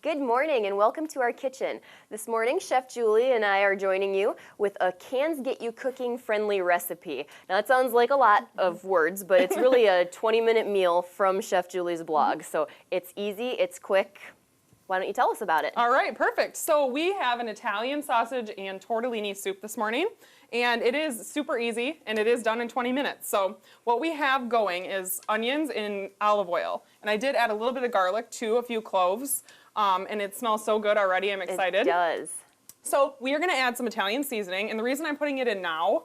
Good morning and welcome to our kitchen. This morning, Chef Julie and I are joining you with a Cans Get You Cooking friendly recipe. Now that sounds like a lot of words, but it's really a 20-minute meal from Chef Julie's blog. So it's easy, it's quick. Why don't you tell us about it? All right, perfect. So we have an Italian sausage and tortellini soup this morning, and it is super easy, and it is done in 20 minutes. So what we have going is onions in olive oil, and I did add a little bit of garlic too, a few cloves, and it smells so good already. I'm excited. It does. So we are going to add some Italian seasoning, and the reason I'm putting it in now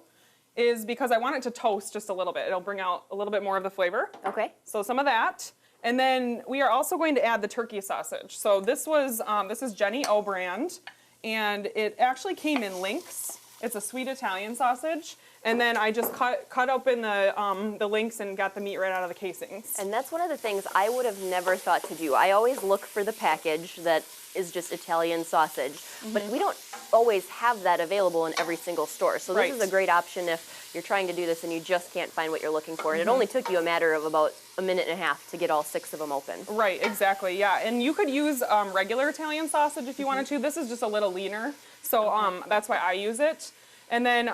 is because I want it to toast just a little bit. It'll bring out a little bit more of the flavor. Okay. So some of that. And then we are also going to add the turkey sausage. So this is Jenny O brand, and it actually came in links. It's a sweet Italian sausage, and then I just cut open the links and got the meat right out of the casings. And that's one of the things I would have never thought to do. I always look for the package that is just Italian sausage, but we don't always have that available in every single store. So this is a great option if you're trying to do this and you just can't find what you're looking for. And it only took you a matter of about a minute and a half to get all 6 of them open. Right, exactly, yeah. And you could use regular Italian sausage if you wanted to. This is just a little leaner, so that's why I use it. And then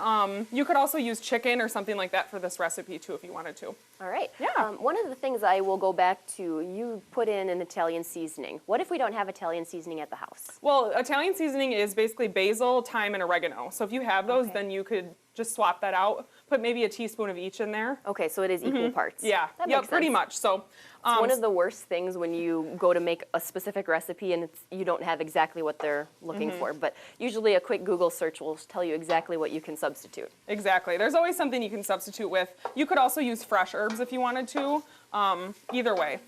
you could also use chicken or something like that for this recipe too if you wanted to. All right. Yeah. One of the things I will go back to, you put in an Italian seasoning. What if we don't have Italian seasoning at the house? Well, Italian seasoning is basically basil, thyme, and oregano. So if you have those, then you could just swap that out. Put maybe a teaspoon of each in there. Okay, so it is equal parts. Yeah, that makes sense. Pretty much. So it's one of the worst things when you go to make a specific recipe and you don't have exactly what they're looking for. But usually a quick Google search will tell you exactly what you can substitute. Exactly. There's always something you can substitute with. You could also use fresh herbs if you wanted to. Either way.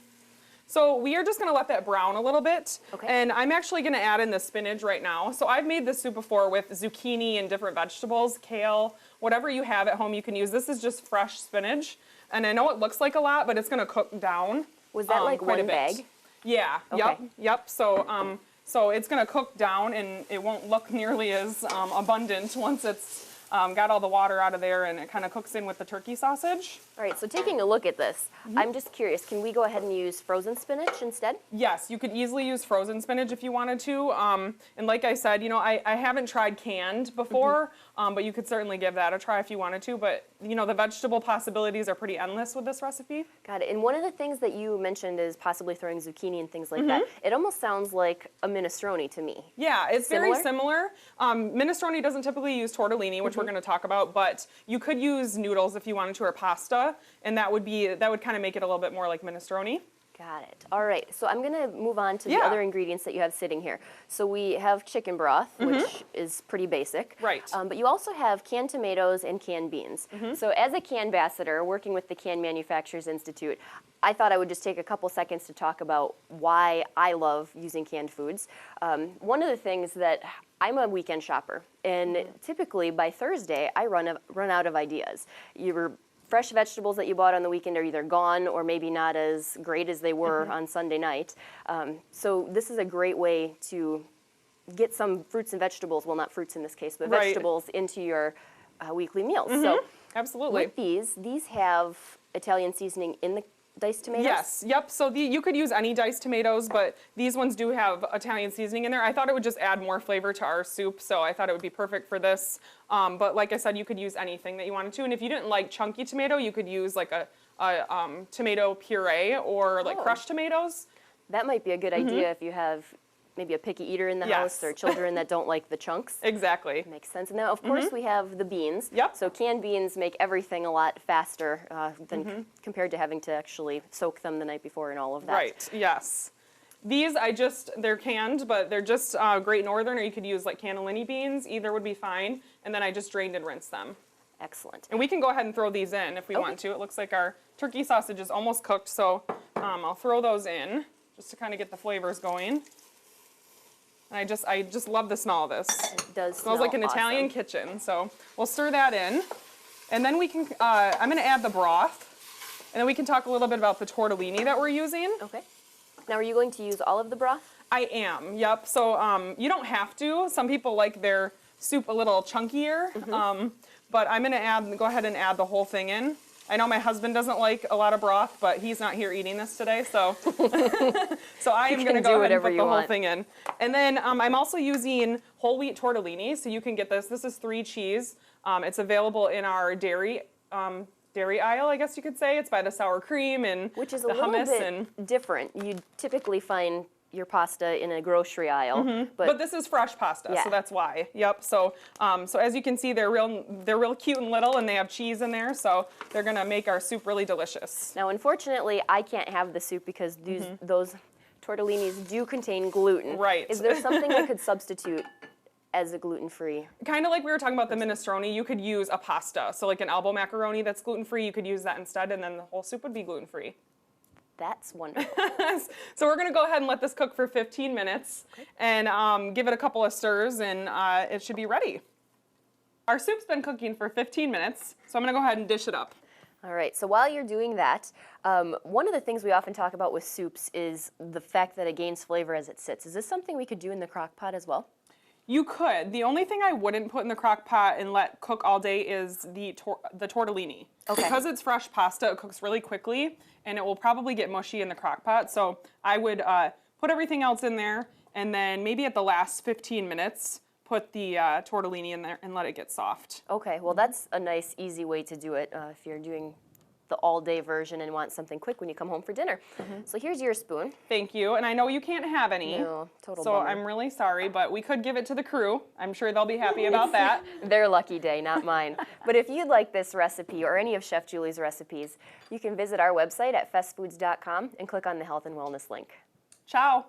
So we are just going to let that brown a little bit. Okay. And I'm actually going to add in the spinach right now. So I've made this soup before with zucchini and different vegetables, kale, whatever you have at home you can use. This is just fresh spinach. And I know it looks like a lot, but it's going to cook down. Was that like quite one a bit. bag? Yeah. Okay. Yep. So so it's going to cook down, and it won't look nearly as abundant once it's got all the water out of there, and it kind of cooks in with the turkey sausage. All right, so taking a look at this, I'm just curious, can we go ahead and use frozen spinach instead? Yes, you could easily use frozen spinach if you wanted to. And like I said, you know, I haven't tried canned before, but you could certainly give that a try if you wanted to. But, you know, the vegetable possibilities are pretty endless with this recipe. Got it. And one of the things that you mentioned is possibly throwing zucchini and things like that. It almost sounds like a minestrone to me. Yeah, it's Similar? very similar. Minestrone doesn't typically use tortellini, which we're going to talk about, but you could use noodles if you wanted to, or pasta, and that would kind of make it a little bit more like minestrone. Got it. All right, so I'm going to move on to the other ingredients that you have sitting here. So we have chicken broth, which is pretty basic. Right. But you also have canned tomatoes and canned beans. So as a can ambassador working with the Can Manufacturers Institute, I thought I would just take a couple seconds to talk about why I love using canned foods. One of the things that I'm a weekend shopper, and typically by Thursday I run out of ideas. Your fresh vegetables that you bought on the weekend are either gone or maybe not as great as they were on Sunday night. So this is a great way to get some fruits and vegetables, well, not fruits in this case, but vegetables into your weekly meals. So absolutely. with these have Italian seasoning in the diced tomatoes? Yes, yep. So you could use any diced tomatoes, but these ones do have Italian seasoning in there. I thought it would just add more flavor to our soup, so I thought it would be perfect for this. But like I said, you could use anything that you wanted to. And if you didn't like chunky tomato, you could use like a tomato puree or like crushed tomatoes. That might be a good idea if you have maybe a picky eater in the house or children that don't like the chunks. Exactly. Makes sense. And then, of course, we have the beans. Yep. So canned beans make everything a lot faster than compared to having to actually soak them the night before and all of that. Right, yes. These, they're canned, but they're just Great Northern, or you could use like cannellini beans. Either would be fine. And then I just drained and rinsed them. Excellent. And we can go ahead and throw these in if we want to. It looks like our turkey sausage is almost cooked, so I'll throw those in just to kind of get the flavors going. And I just love the smell of this. It does smells like an Italian kitchen. So we'll stir that in. And then we can, I'm going to add the broth. And then we can talk a little bit about the tortellini that we're using. Okay. Now, are you going to use all of the broth? I am, yep. So you don't have to. Some people like their soup a little chunkier. But I'm going to go ahead and add the whole thing in. I know my husband doesn't like a lot of broth, but he's not here eating this today, so so I am going to go ahead and put the whole thing in. And then I'm also using whole wheat tortellini, so you can get this. This is 3 cheese. It's available in our dairy aisle, I guess you could say. It's by the sour cream and which is the a little hummus bit different. You typically find your pasta in a grocery aisle, but this is fresh pasta, yeah. so that's why. Yep. So so as you can see, they're real cute and little, and they have cheese in there, so they're gonna make our soup really delicious. Now, unfortunately, I can't have the soup because those tortellinis do contain gluten. Right. Is there something I could substitute as a gluten-free? Kind of like we were talking about the minestrone, you could use a pasta. So like an elbow macaroni that's gluten-free, you could use that instead, and then the whole soup would be gluten-free. That's wonderful. So we're going to go ahead and let this cook for 15 minutes and give it a couple of stirs, and it should be ready. Our soup's been cooking for 15 minutes, so I'm going to go ahead and dish it up. All right, so while you're doing that, one of the things we often talk about with soups is the fact that it gains flavor as it sits. Is this something we could do in the crock pot as well? You could. The only thing I wouldn't put in the crock pot and let cook all day is the tortellini. Okay. Because it's fresh pasta, it cooks really quickly, and it will probably get mushy in the crock pot. So I would put everything else in there, and then maybe at the last 15 minutes, put the tortellini in there and let it get soft. Okay, well that's a nice, easy way to do it if you're doing the all-day version and want something quick when you come home for dinner. So here's your spoon. Thank you, and I know you can't have any. No, total So bummer. I'm really sorry, but we could give it to the crew. I'm sure they'll be happy about that. Their lucky day, not mine. But if you'd like this recipe or any of Chef Julie's recipes, you can visit our website at festfoods.com and click on the health and wellness link. Ciao.